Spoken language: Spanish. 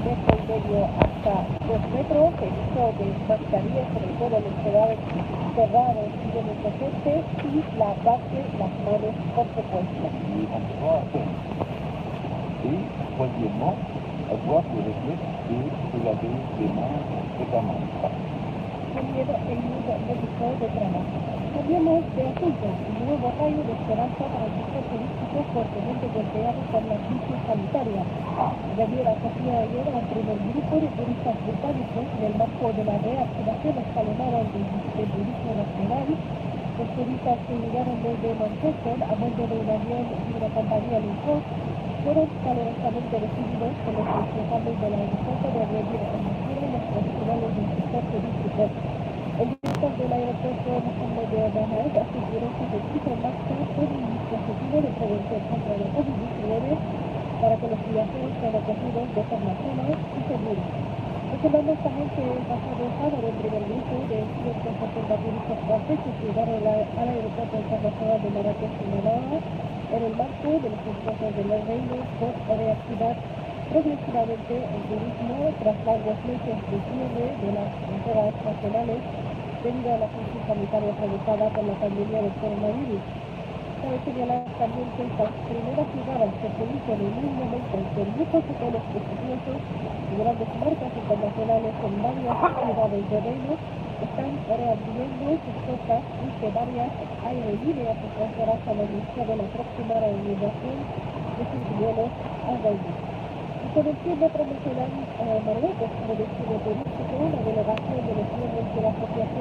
metro y medio hasta 2 metros, el uso de mascarillas, sobre todo en ciudades cerradas y de mucha gente, y lavarse las manos por supuesto. Y on pourra faire. Et troisièmement, avoir le réflexe de se laver les mains fréquemment. También el uso médico de trabajo. Cambiamos de asunto. Un nuevo rayo de esperanza para el sector turístico fuertemente golpeado por la crisis sanitaria. Baviera acogió ayer al primer grupo de turistas británicos en el marco de la reactivación escalonada del turismo nacional. Los turistas que llegaron desde Manchester a bordo de un avión y una compañía low cost fueron calurosamente recibidos por los responsables del aeropuerto de Redir en Madrid y los profesionales del sector turístico. El director del aeropuerto, Mohamed Bahed, aseguró que se puso en marcha todo un dispositivo de prevención contra la COVID-19 para que los viajeros sean acogidos de forma sana y segura. Recordamos también que el pasado sábado el primer grupo de 160 turistas franceses llegaron al aeropuerto internacional de Marrakech y Manama en el marco de los esfuerzos de los reinos por reactivar progresivamente el turismo tras largos meses de cierre de las fronteras nacionales debido a la crisis sanitaria provocada por la pandemia del coronavirus. Cabe señalar también que esta primera ciudad al ser turismo en un momento en que muchos hoteles prestigiosos y grandes marcas internacionales en varias ciudades de reino están reabriendo sus puertas y que varias aerolíneas extranjeras han anunciado la próxima reanudación de sus vuelos a reino. Y con el fin de promocionar Marruecos como destino turístico, una delegación de los miembros de la Asociación